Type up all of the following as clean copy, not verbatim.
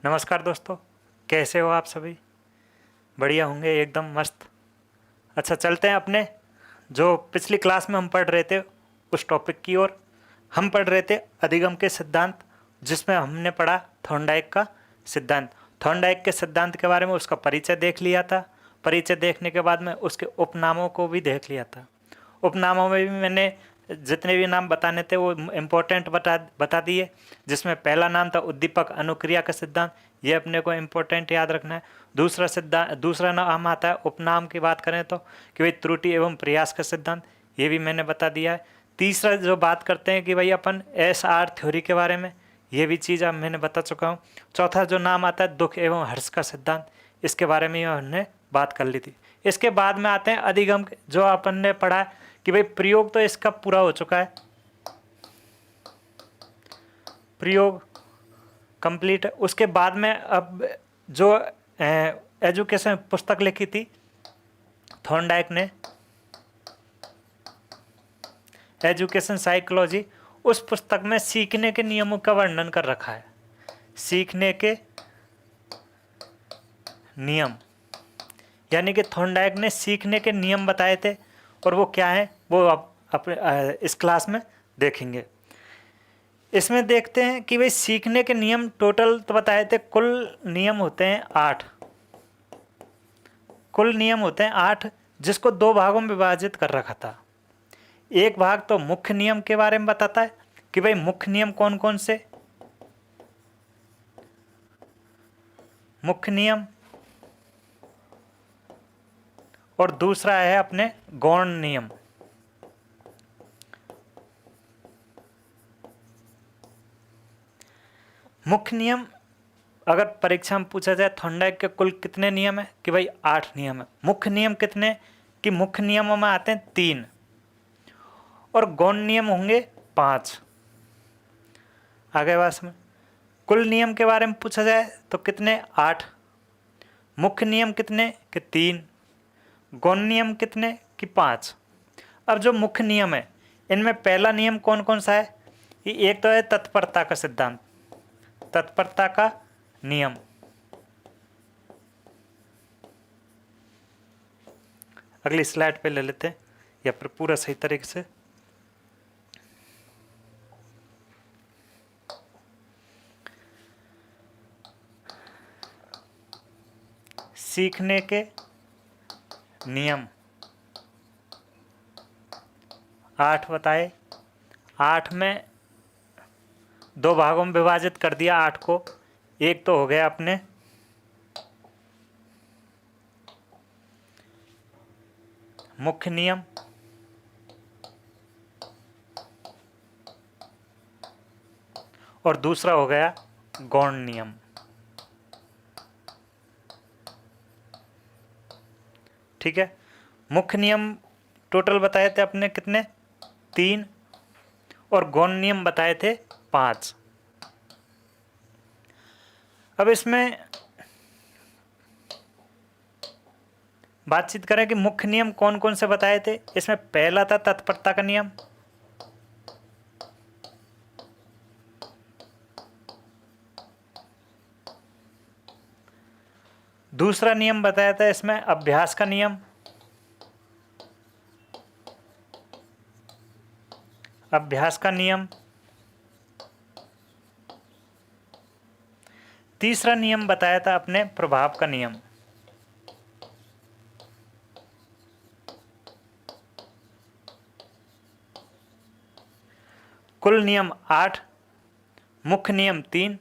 नमस्कार दोस्तों, कैसे हो आप सभी? बढ़िया होंगे, एकदम मस्त। अच्छा, चलते हैं अपने जो पिछली क्लास में हम पढ़ रहे थे उस टॉपिक की ओर। हम पढ़ रहे थे अधिगम के सिद्धांत, जिसमें हमने पढ़ा थॉर्नडाइक का सिद्धांत। थॉर्नडाइक के सिद्धांत के बारे में उसका परिचय देख लिया था। परिचय देखने के बाद में उसके उपनामों को भी देख लिया था। उपनामों में भी मैंने जितने भी नाम बताने थे वो इम्पोर्टेंट बता दिए, जिसमें पहला नाम था उद्दीपक अनुक्रिया का सिद्धांत। ये अपने को इम्पोर्टेंट याद रखना है। दूसरा नाम आता है, उपनाम की बात करें तो, कि भाई त्रुटि एवं प्रयास का सिद्धांत। ये भी मैंने बता दिया है। तीसरा जो बात करते हैं कि भाई अपन SR थ्योरी के बारे में, ये भी चीज़ अब मैंने बता चुका हूँ। चौथा जो नाम आता है दुख एवं हर्ष का सिद्धांत, इसके बारे में हमने बात कर ली थी। इसके बाद में आते हैं अधिगम, जो अपन ने पढ़ा कि भाई प्रयोग तो इसका पूरा हो चुका है, प्रयोग कंप्लीट है। उसके बाद में अब जो एजुकेशन पुस्तक लिखी थी थॉर्नडाइक ने, एजुकेशन साइकोलॉजी, उस पुस्तक में सीखने के नियमों का वर्णन कर रखा है। सीखने के नियम, यानी कि थॉर्नडाइक ने सीखने के नियम बताए थे, और वो क्या है वो आप अपने इस क्लास में देखेंगे। इसमें देखते हैं कि भाई सीखने के नियम टोटल तो बताए थे, कुल नियम होते हैं 8। कुल नियम होते हैं 8, जिसको 2 भागों में विभाजित कर रखा था। एक भाग तो मुख्य नियम के बारे में बताता है कि भाई मुख्य नियम कौन कौन से, मुख्य नियम, और दूसरा है अपने गौण नियम। मुख्य नियम अगर परीक्षा में पूछा जाए थॉर्नडाइक के कुल कितने नियम है, कि भाई 8 नियम है। मुख्य नियम कितने, कि मुख्य नियमों में आते हैं 3 और गौण नियम होंगे 5। आगे बात में कुल नियम के बारे में पूछा जाए तो कितने, 8। मुख्य नियम कितने, कि 3। गौण नियम कितने, कि 5। अब जो मुख्य नियम है, इनमें पहला नियम कौन कौन सा है, कि एक तो है तत्परता का सिद्धांत, तत्परता का नियम। अगली स्लाइड पे ले लेते हैं, या फिर पूरा सही तरीके से। सीखने के नियम 8 बताए। 8 में 2 भागों में विभाजित कर दिया 8 को। एक तो हो गया अपने मुख्य नियम, और दूसरा हो गया गौण नियम। ठीक है, मुख्य नियम टोटल बताए थे अपने कितने, 3, और गौण नियम बताए थे 5। अब इसमें बातचीत करें कि मुख्य नियम कौन कौन से बताए थे। इसमें पहला था तत्परता का नियम, दूसरा नियम बताया था इसमें अभ्यास का नियम, अभ्यास का नियम, तीसरा नियम बताया था अपने प्रभाव का नियम। कुल नियम 8, मुख्य नियम 3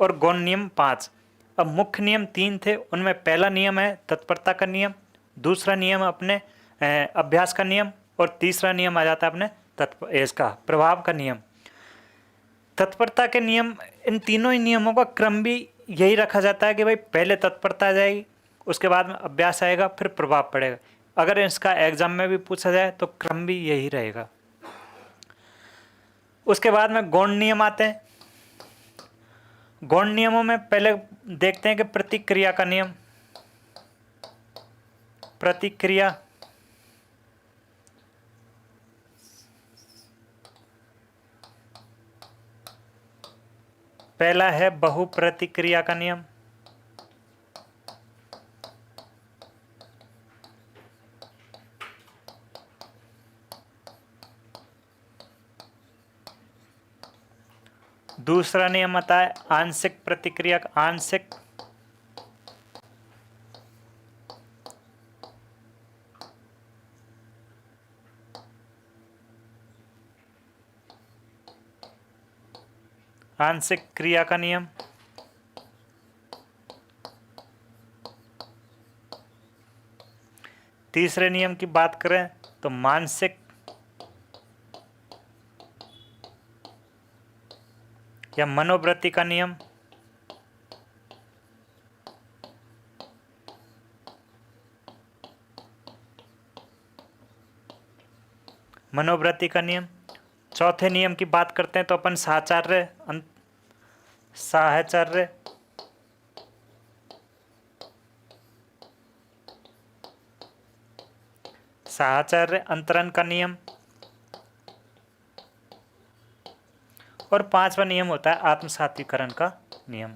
और गौण नियम 5। अब मुख्य नियम 3 थे, उनमें पहला नियम है तत्परता का नियम, दूसरा नियम अपने अभ्यास का नियम, और तीसरा नियम आ जाता है अपने इसका प्रभाव का नियम। तत्परता के नियम, इन तीनों ही नियमों का क्रम भी यही रखा जाता है कि भाई पहले तत्परता आ जाएगी, उसके बाद में अभ्यास आएगा, फिर प्रभाव पड़ेगा। अगर इसका एग्जाम में भी पूछा जाए तो क्रम भी यही रहेगा। उसके बाद में गौण नियम आते हैं। गौण नियमों में पहले देखते हैं कि प्रतिक्रिया का नियम, प्रतिक्रिया, पहला है बहुप्रतिक्रिया का नियम, दूसरा नियम आता है आंशिक प्रतिक्रिया का, आंशिक क्रिया का नियम। तीसरे नियम की बात करें तो मानसिक या मनोवृत्ति का नियम। मनोवृत्ति का नियम। चौथे नियम की बात करते हैं तो अपन साहचर्य, साहचर्य, साहचर्य अंतरण का नियम। और पांचवा नियम होता है आत्मसातीकरण का नियम,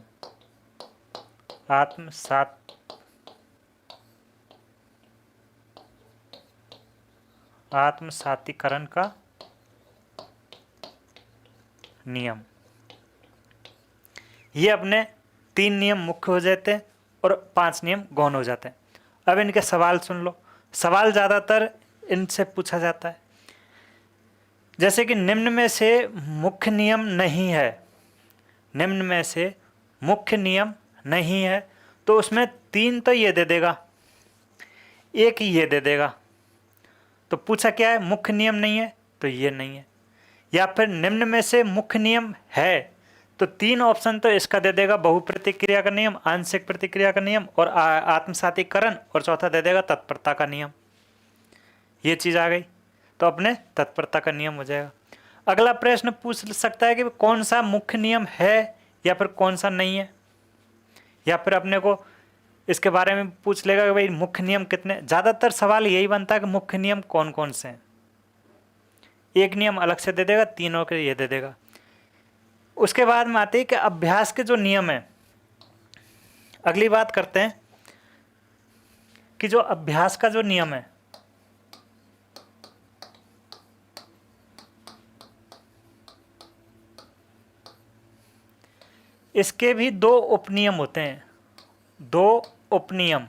आत्मसातीकरण का नियम। ये अपने 3 नियम मुख्य हो जाते हैं और 5 नियम गौण हो जाते हैं। अब इनके सवाल सुन लो। सवाल ज़्यादातर इनसे पूछा जाता है, जैसे कि निम्न में से मुख्य नियम नहीं है, निम्न में से मुख्य नियम नहीं है, तो उसमें 3 तो ये दे देगा, 1 ही ये दे देगा। तो पूछा क्या है, मुख्य नियम नहीं है तो ये नहीं है। या फिर निम्न में से मुख्य नियम है तो 3 ऑप्शन तो इसका दे देगा, बहुप्रतिक्रिया का नियम, आंशिक प्रतिक्रिया का नियम और आत्मसातीकरण, और चौथा दे देगा तत्परता का नियम। ये चीज़ आ गई तो अपने तत्परता का नियम हो जाएगा। अगला प्रश्न पूछ सकता है कि कौन सा मुख्य नियम है या फिर कौन सा नहीं है, या फिर अपने को इसके बारे में पूछ लेगा कि भाई मुख्य नियम कितने। ज़्यादातर सवाल यही बनता है कि मुख्य नियम कौन कौन से हैं। एक नियम अलग से दे देगा, तीनों के ये दे देगा। उसके बाद में आते हैं कि अभ्यास के जो नियम है। अगली बात करते हैं कि जो अभ्यास का जो नियम है, इसके भी 2 उपनियम होते हैं, 2 उपनियम।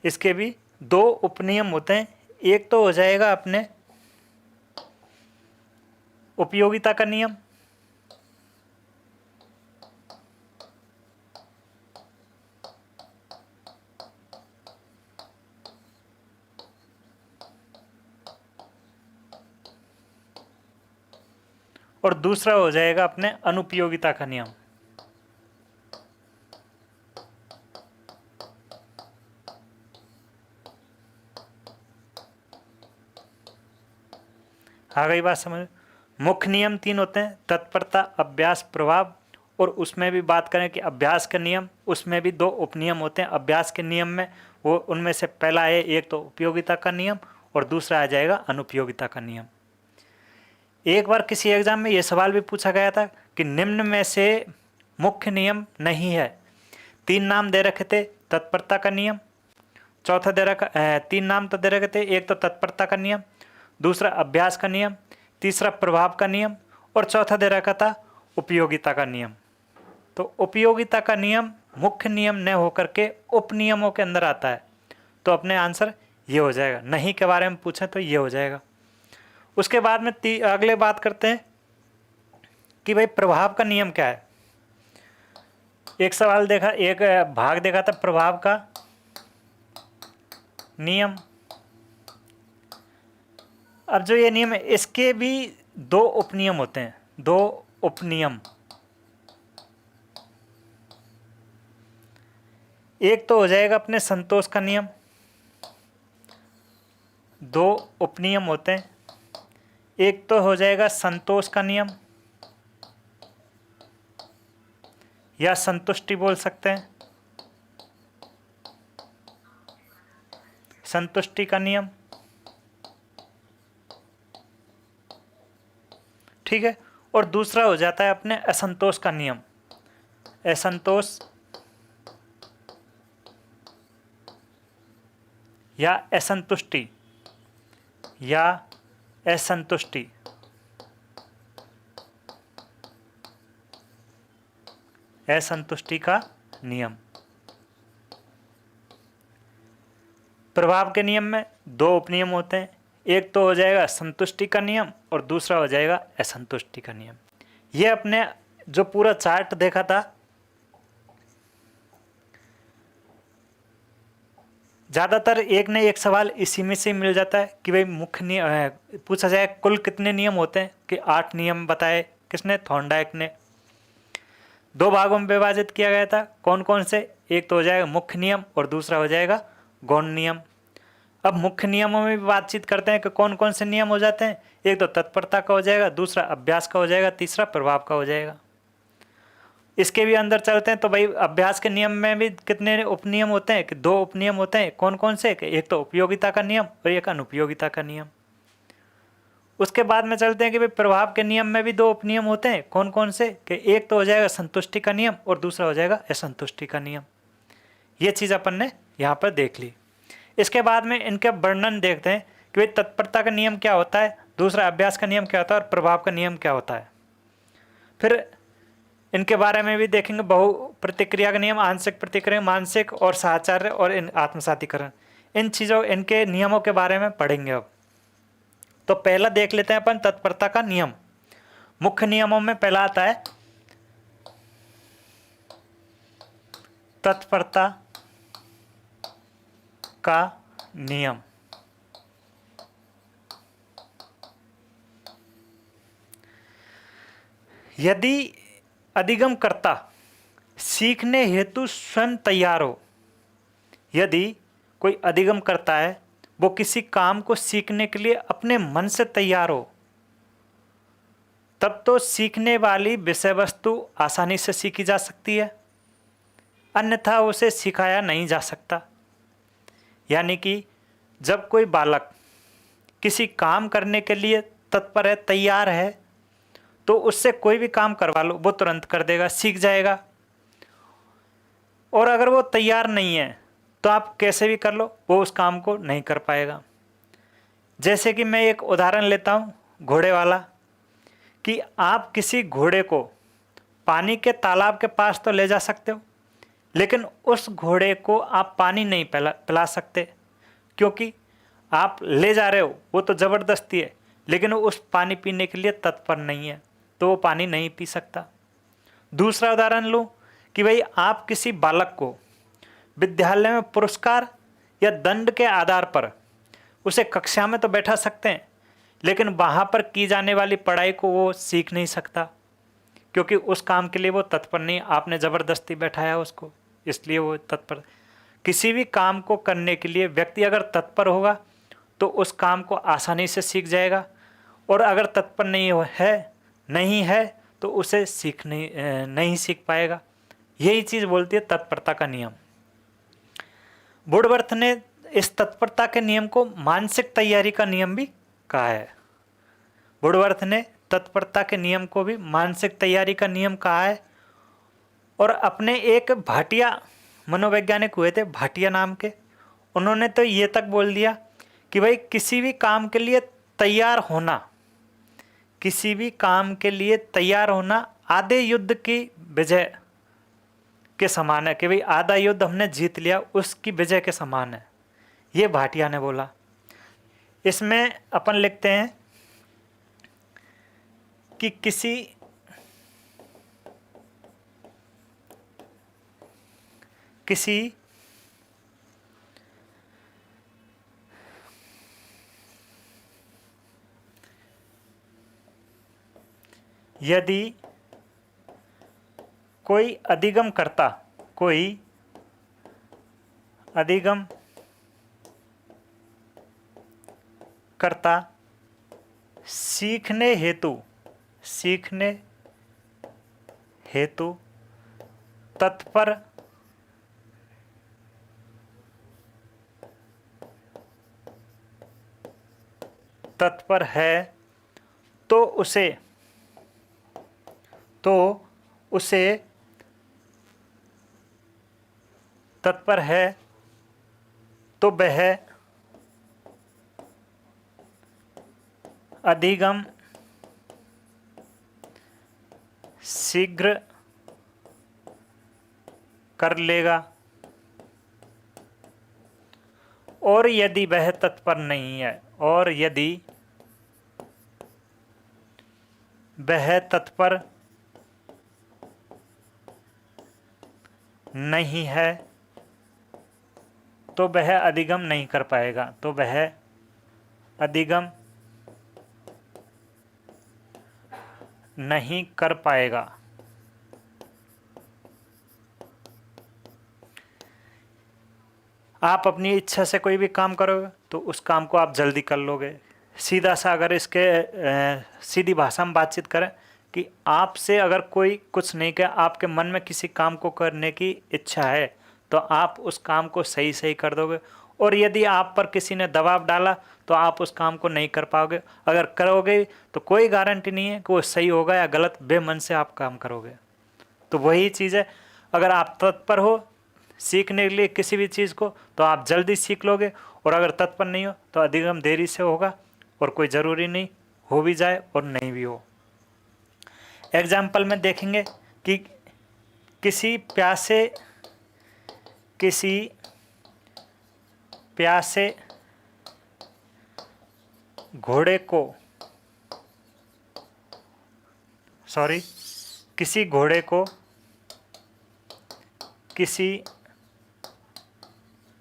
इसके भी 2 उपनियम होते हैं। एक तो हो जाएगा अपने उपयोगिता का नियम, और दूसरा हो जाएगा अपने अनुपयोगिता का नियम। आ गई बात समझ। मुख्य नियम 3 होते हैं, तत्परता, अभ्यास, प्रभाव। और उसमें भी बात करें कि अभ्यास के नियम, उसमें भी 2 उपनियम होते हैं। अभ्यास के नियम में वो उनमें से पहला है, एक तो उपयोगिता का नियम और दूसरा आ जाएगा अनुपयोगिता का नियम। एक बार किसी एग्जाम में ये सवाल भी पूछा गया था कि निम्न में से मुख्य नियम नहीं है। 3 नाम दे रखे थे, तत्परता का नियम, चौथा दे रखा 3 नाम तो दे रखे थे, एक तो तत्परता का नियम, दूसरा अभ्यास का नियम, तीसरा प्रभाव का नियम और चौथा दे रखा था उपयोगिता का नियम। तो उपयोगिता का नियम मुख्य नियम न होकर के उपनियमों के अंदर आता है, तो अपने आंसर ये हो जाएगा। नहीं के बारे में पूछें तो ये हो जाएगा। उसके बाद में अगले बात करते हैं कि भाई प्रभाव का नियम क्या है। एक सवाल देखा, एक भाग देखा था प्रभाव का नियम। अब जो ये नियम है इसके भी 2 उपनियम होते हैं, 2 उपनियम। एक तो हो जाएगा अपने संतोष का नियम, 2 उपनियम होते हैं। एक तो हो जाएगा संतोष का नियम या संतुष्टि बोल सकते हैं, संतुष्टि का नियम। ठीक है। और दूसरा हो जाता है अपने असंतोष का नियम, असंतोष या असंतुष्टि या असंतुष्टि। असंतुष्टि का नियम। प्रभाव के नियम में दो उपनियम होते हैं, एक तो हो जाएगा संतुष्टि का नियम और दूसरा हो जाएगा असंतुष्टि का नियम। ये अपने जो पूरा चार्ट देखा था, ज़्यादातर एक न एक सवाल इसी में से मिल जाता है कि भाई मुख्य नियम पूछा जाए कुल कितने नियम होते हैं, कि 8 नियम बताए किसने, थॉर्नडाइक ने। दो भागों में विभाजित किया गया था, कौन कौन से, एक तो हो जाएगा मुख्य नियम और दूसरा हो जाएगा गौण नियम। अब मुख्य नियमों में भी बातचीत करते हैं कि कौन कौन से नियम हो जाते हैं। एक तो तत्परता का हो जाएगा, दूसरा अभ्यास का हो जाएगा, तीसरा प्रभाव का हो जाएगा। इसके भी अंदर चलते हैं तो भाई अभ्यास के नियम में भी कितने उपनियम होते हैं, कि 2 उपनियम होते हैं। कौन कौन से, कि एक तो उपयोगिता का नियम और एक अनुपयोगिता का नियम। उसके बाद में चलते हैं कि भाई प्रभाव के नियम में भी 2 उपनियम होते हैं। कौन कौन से, कि एक तो हो जाएगा संतुष्टि का नियम और दूसरा हो जाएगा असंतुष्टि का नियम। ये चीज़ अपन ने यहाँ पर देख ली। इसके बाद में इनके वर्णन देखते हैं कि भाई तत्परता का नियम क्या होता है, दूसरा अभ्यास का नियम क्या होता है और प्रभाव का नियम क्या होता है। फिर इनके बारे में भी देखेंगे, बहु प्रतिक्रिया का नियम, आंशिक प्रतिक्रिया, मानसिक और साहचर्य और आत्मसातीकरण। इन चीज़ों, इनके नियमों के बारे में पढ़ेंगे अब। तो पहला देख लेते हैं अपन तत्परता का नियम। मुख्य नियमों में पहला आता है तत्परता का नियम। यदि अधिगमकर्ता सीखने हेतु स्वयं तैयार हो, यदि कोई अधिगम करता है, वो किसी काम को सीखने के लिए अपने मन से तैयार हो, तब तो सीखने वाली विषय वस्तु आसानी से सीखी जा सकती है, अन्यथा उसे सिखाया नहीं जा सकता। यानी कि जब कोई बालक किसी काम करने के लिए तत्पर है, तैयार है, तो उससे कोई भी काम करवा लो वो तुरंत कर देगा, सीख जाएगा। और अगर वो तैयार नहीं है तो आप कैसे भी कर लो, वो उस काम को नहीं कर पाएगा। जैसे कि मैं एक उदाहरण लेता हूँ घोड़े वाला, कि आप किसी घोड़े को पानी के तालाब के पास तो ले जा सकते हो, लेकिन उस घोड़े को आप पानी नहीं पिला सकते, क्योंकि आप ले जा रहे हो वो तो ज़बरदस्ती है, लेकिन वो उस पानी पीने के लिए तत्पर नहीं है, तो वो पानी नहीं पी सकता। दूसरा उदाहरण लूँ कि भाई आप किसी बालक को विद्यालय में पुरस्कार या दंड के आधार पर उसे कक्षा में तो बैठा सकते हैं, लेकिन वहाँ पर की जाने वाली पढ़ाई को वो सीख नहीं सकता, क्योंकि उस काम के लिए वो तत्पर नहीं, आपने ज़बरदस्ती बैठाया उसको, इसलिए वो तत्पर। किसी भी काम को करने के लिए व्यक्ति अगर तत्पर होगा तो उस काम को आसानी से सीख जाएगा, और अगर तत्पर नहीं है तो उसे नहीं सीख पाएगा। यही चीज़ बोलती है तत्परता का नियम। वुडवर्थ ने इस तत्परता के नियम को मानसिक तैयारी का नियम भी कहा है। वुडवर्थ ने तत्परता के नियम को भी मानसिक तैयारी का नियम कहा है। और अपने एक भाटिया मनोवैज्ञानिक हुए थे, भाटिया नाम के, उन्होंने तो ये तक बोल दिया कि भाई किसी भी काम के लिए तैयार होना, किसी भी काम के लिए तैयार होना आधे युद्ध की विजय के समान है, कि भाई आधा युद्ध हमने जीत लिया उसकी विजय के समान है। ये भाटिया ने बोला। इसमें अपन लिखते हैं कि किसी यदि कोई अधिगम करता सीखने हेतु तत्पर है, तो उसे तो उसे तत्पर है तो वह अधिगम शीघ्र कर लेगा, और यदि वह तत्पर नहीं है, और यदि वह तत्पर नहीं है तो वह अधिगम नहीं कर पाएगा, तो वह अधिगम नहीं कर पाएगा। आप अपनी इच्छा से कोई भी काम करोगे तो उस काम को आप जल्दी कर लोगे। सीधा सा अगर इसके सीधी भाषा में बातचीत करें कि आपसे अगर कोई कुछ नहीं कहे, आपके मन में किसी काम को करने की इच्छा है तो आप उस काम को सही सही कर दोगे, और यदि आप पर किसी ने दबाव डाला तो आप उस काम को नहीं कर पाओगे। अगर करोगे तो कोई गारंटी नहीं है कि वो सही होगा या गलत, बेमन से आप काम करोगे। तो वही चीज़ है, अगर आप तत्पर हो सीखने के लिए किसी भी चीज़ को तो आप जल्दी सीख लोगे, और अगर तत्पर नहीं हो तो अधिगम देरी से होगा, और कोई ज़रूरी नहीं हो भी जाए और नहीं भी हो। एग्जाम्पल में देखेंगे कि किसी प्यासे घोड़े को किसी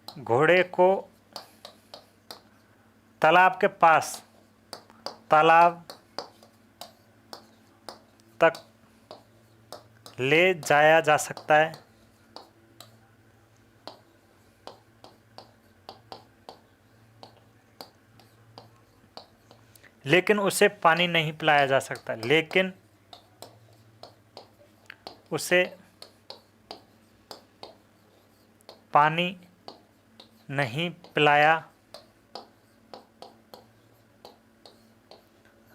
घोड़े को तालाब के पास तालाब तक ले जाया जा सकता है, लेकिन उसे पानी नहीं पिलाया जा सकता, लेकिन उसे पानी नहीं पिलाया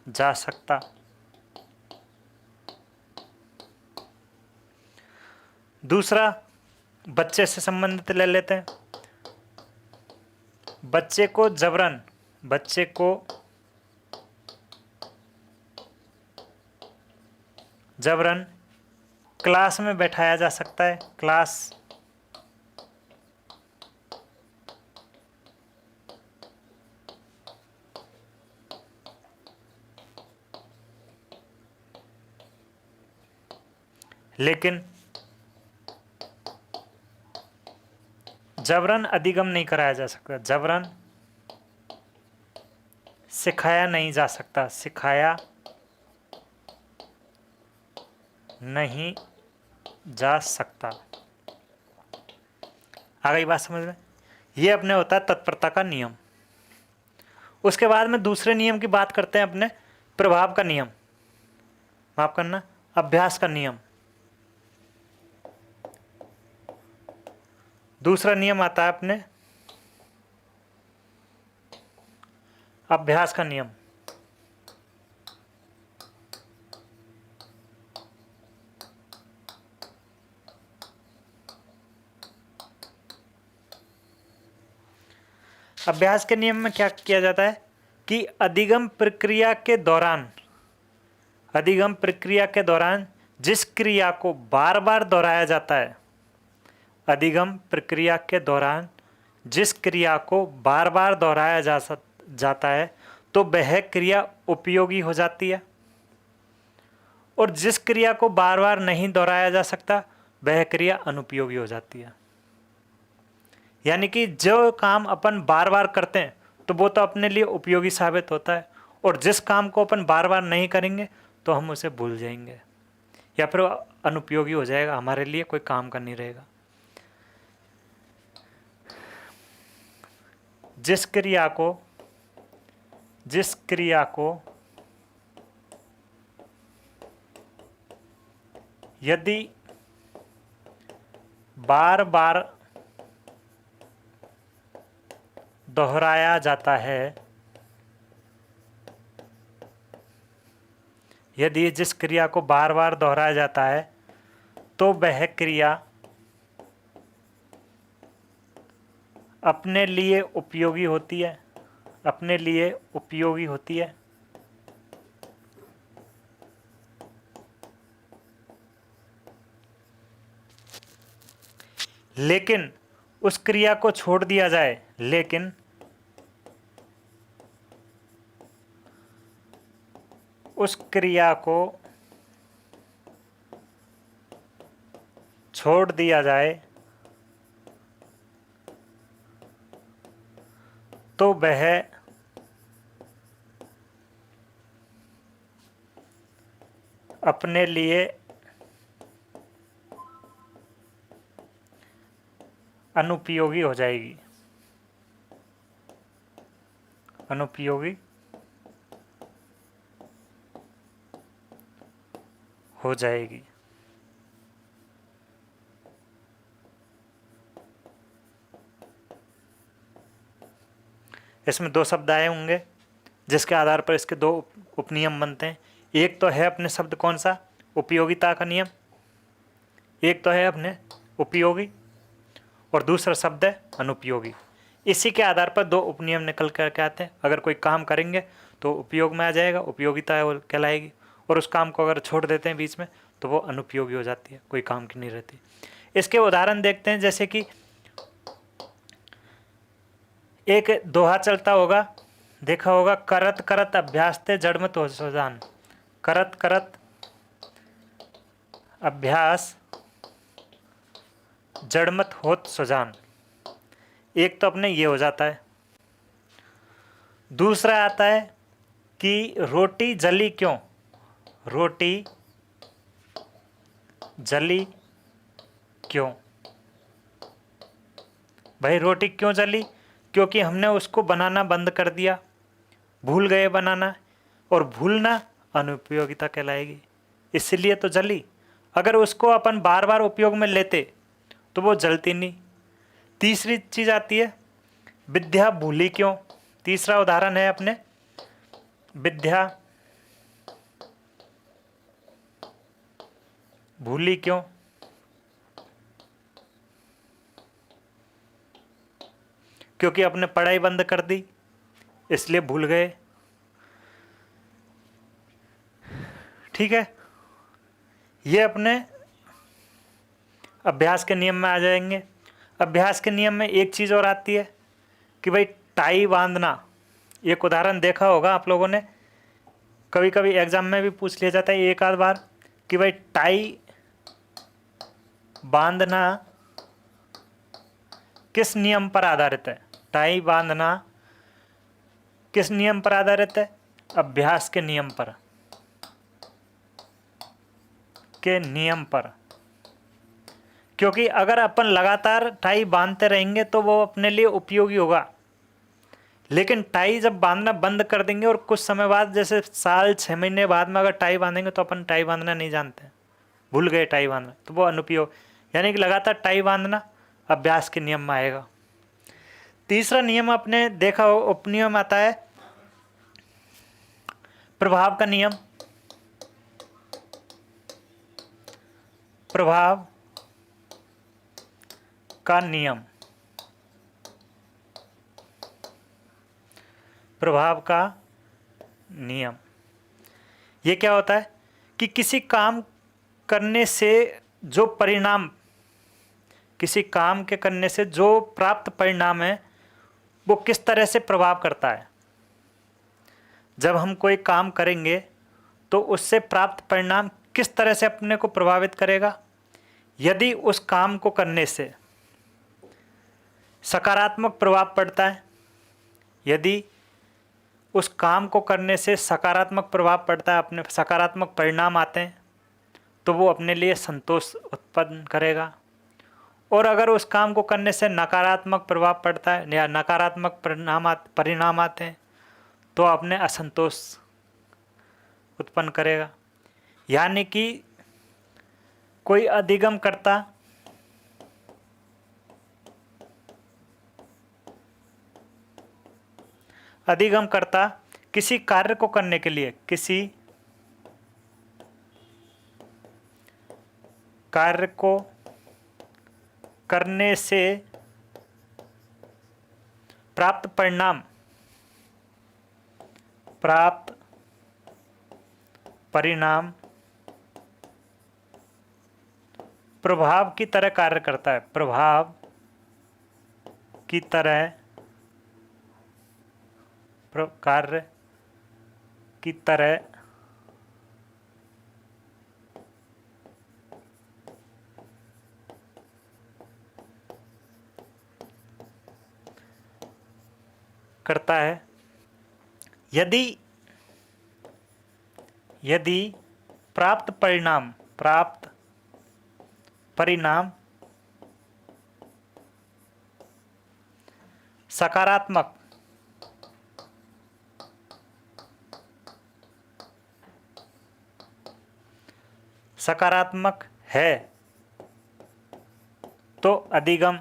जा सकता। दूसरा बच्चे से संबंधित ले लेते हैं। बच्चे को जबरन क्लास में बैठाया जा सकता है, क्लास लेकिन जबरन अधिगम नहीं कराया जा सकता, जबरन सिखाया नहीं जा सकता, सिखाया नहीं जा सकता। आ गई बात समझ में? ये अपने होता है तत्परता का नियम। उसके बाद में दूसरे नियम की बात करते हैं, अपने प्रभाव का नियम, माफ करना, अभ्यास का नियम। दूसरा नियम आता है अपने अभ्यास का नियम। अभ्यास के नियम में क्या किया जाता है कि अधिगम प्रक्रिया के दौरान जिस क्रिया को बार बार दोहराया जाता है, अधिगम प्रक्रिया के दौरान जिस क्रिया को बार बार दोहराया जाता है तो वह क्रिया उपयोगी हो जाती है, और जिस क्रिया को बार बार नहीं दोहराया जा सकता वह क्रिया अनुपयोगी हो जाती है। यानी कि जो काम अपन बार बार करते हैं तो वो तो अपने लिए उपयोगी साबित होता है, और जिस काम को अपन बार बार नहीं करेंगे तो हम उसे भूल जाएंगे या फिर अनुपयोगी हो जाएगा, हमारे लिए कोई काम का नहीं रहेगा। जिस क्रिया को यदि बार बार दोहराया जाता है यदि जिस क्रिया को बार बार दोहराया जाता है तो वह क्रिया अपने लिए उपयोगी होती है, अपने लिए उपयोगी होती है। लेकिन उस क्रिया को छोड़ दिया जाए, लेकिन उस क्रिया को छोड़ दिया जाए तो वह अपने लिए अनुपयोगी हो जाएगी, अनुपयोगी हो जाएगी। इसमें दो शब्द आए होंगे जिसके आधार पर इसके दो उपनियम बनते हैं। एक तो है अपने शब्द कौन सा, उपयोगिता का नियम, एक तो है अपने उपयोगी और दूसरा शब्द है अनुपयोगी। इसी के आधार पर दो उपनियम निकल कर के आते हैं। अगर कोई काम करेंगे तो उपयोग में आ जाएगा, उपयोगिता वो कहलाएगी, और उस काम को अगर छोड़ देते हैं बीच में तो वो अनुपयोगी हो जाती है, कोई काम की नहीं रहती। इसके उदाहरण देखते हैं, जैसे कि एक दोहा चलता होगा, देखा होगा, करत करत अभ्यास ते जड़मत हो सुजान। करत करत अभ्यास जड़मत होत सुजान। एक तो अपने ये हो जाता है। दूसरा आता है कि रोटी जली क्यों, रोटी जली क्यों। भाई रोटी क्यों जली, क्योंकि हमने उसको बनाना बंद कर दिया, भूल गए बनाना, और भूलना अनुपयोगिता कहलाएगी, इसलिए तो जली। अगर उसको अपन बार बार उपयोग में लेते तो वो जलती नहीं। तीसरी चीज आती है, विद्या भूली क्यों। तीसरा उदाहरण है अपने, विद्या भूली क्यों, क्योंकि अपने पढ़ाई बंद कर दी इसलिए भूल गए। ठीक है, ये अपने अभ्यास के नियम में आ जाएंगे। अभ्यास के नियम में एक चीज़ और आती है कि भाई टाई बांधना। एक उदाहरण देखा होगा आप लोगों ने, कभी कभी एग्जाम में भी पूछ लिया जाता है एक आध बार कि भाई टाई बांधना किस नियम पर आधारित है। टाई बांधना किस नियम पर आधारित है, अभ्यास के नियम पर, के नियम पर। क्योंकि अगर अपन लगातार टाई बांधते रहेंगे तो वो अपने लिए उपयोगी होगा, लेकिन टाई जब बांधना बंद कर देंगे और कुछ समय बाद, जैसे साल 6 महीने बाद में अगर टाई बांधेंगे तो अपन टाई बांधना नहीं जानते, भूल गए टाई बांधना, तो वो अनुपयोग। यानी कि लगातार टाई बांधना अभ्यास के नियम में आएगा। तीसरा नियम अपने देखा हो, उपनियम आता है प्रभाव का नियम। प्रभाव का नियम, प्रभाव का नियम। ये क्या होता है कि किसी काम करने से जो परिणाम, किसी काम के करने से जो प्राप्त परिणाम है वो किस तरह से प्रभाव करता है। जब हम कोई काम करेंगे तो उससे प्राप्त परिणाम किस तरह से अपने को प्रभावित करेगा। यदि उस काम को करने से सकारात्मक प्रभाव पड़ता है, यदि उस काम को करने से सकारात्मक प्रभाव पड़ता है, अपने सकारात्मक परिणाम आते हैं, तो वो अपने लिए संतोष उत्पन्न करेगा। और अगर उस काम को करने से नकारात्मक प्रभाव पड़ता है या नकारात्मक परिणाम आते हैं तो अपने असंतोष उत्पन्न करेगा। यानी कि कोई अधिगम करता किसी कार्य को करने के लिए, किसी कार्य को करने से प्राप्त परिणाम प्रभाव की तरह कार्य करता है। प्रभाव की तरह कार्य की तरह करता है। यदि प्राप्त परिणाम सकारात्मक है तो अधिगम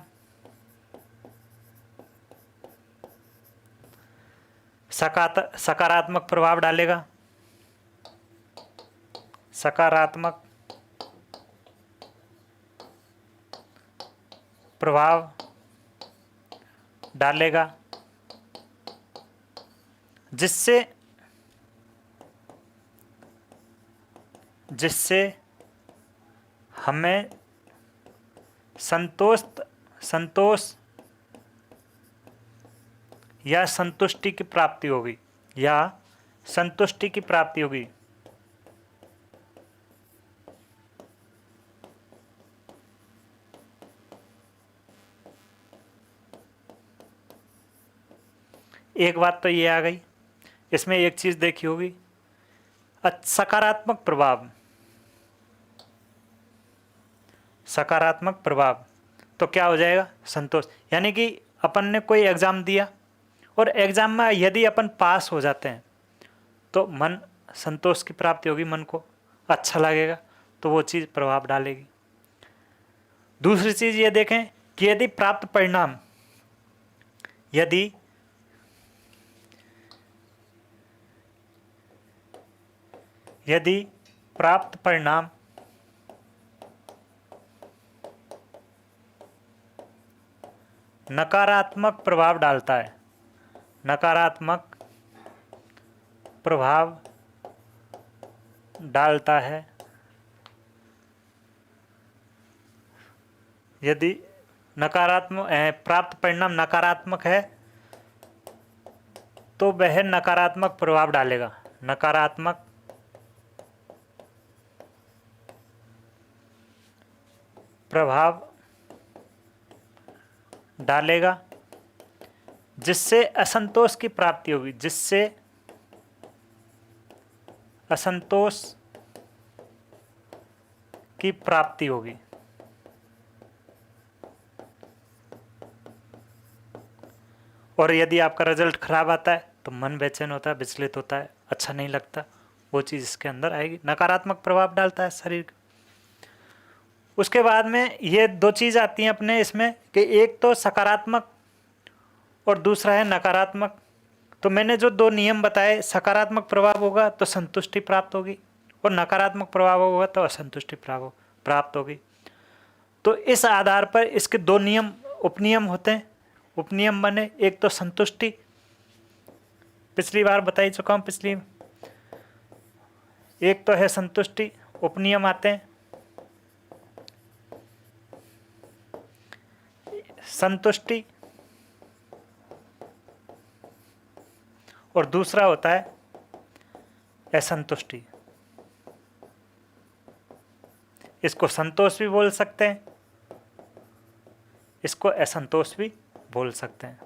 सकारात्मक प्रभाव डालेगा। सकारात्मक प्रभाव डालेगा जिससे हमें संतोष या संतुष्टि की प्राप्ति होगी। एक बात तो ये आ गई, इसमें एक चीज देखी होगी, सकारात्मक प्रभाव तो क्या हो जाएगा, संतोष। यानी कि अपन ने कोई एग्जाम दिया और एग्जाम में यदि अपन पास हो जाते हैं तो मन संतोष की प्राप्ति होगी, मन को अच्छा लगेगा, तो वो चीज़ प्रभाव डालेगी। दूसरी चीज़ ये देखें कि यदि प्राप्त परिणाम नकारात्मक प्रभाव डालता है, यदि प्राप्त परिणाम नकारात्मक है तो वह नकारात्मक प्रभाव डालेगा। नकारात्मक प्रभाव डालेगा जिससे असंतोष की प्राप्ति होगी, और यदि आपका रिजल्ट खराब आता है तो मन बेचैन होता है, विचलित होता है, अच्छा नहीं लगता, वो चीज़ इसके अंदर आएगी। नकारात्मक प्रभाव डालता है शरीर का। उसके बाद में ये दो चीज़ आती हैं अपने इसमें कि एक तो सकारात्मक और दूसरा है नकारात्मक। तो मैंने जो दो नियम बताए, सकारात्मक प्रभाव होगा तो संतुष्टि प्राप्त होगी और नकारात्मक प्रभाव होगा तो असंतुष्टि प्राप्त होगी। तो इस आधार पर इसके दो नियम उपनियम होते हैं। उपनियम बने, एक तो संतुष्टि, पिछली बार बता ही चुका हूँ, एक तो है संतुष्टि। उपनियम आते हैं संतुष्टि और दूसरा होता है असंतुष्टि। इसको संतोष भी बोल सकते हैं, इसको असंतोष भी बोल सकते हैं।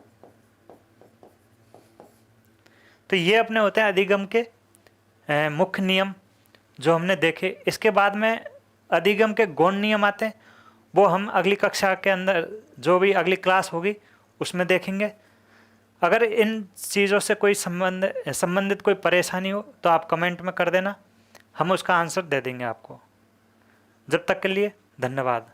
तो ये अपने होते हैं अधिगम के मुख्य नियम जो हमने देखे। इसके बाद में अधिगम के गौण नियम आते हैं, वो हम अगली कक्षा के अंदर जो भी अगली क्लास होगी उसमें देखेंगे। अगर इन चीज़ों से कोई संबंधित कोई परेशानी हो तो आप कमेंट में कर देना, हम उसका आंसर दे देंगे आपको। जब तक के लिए धन्यवाद।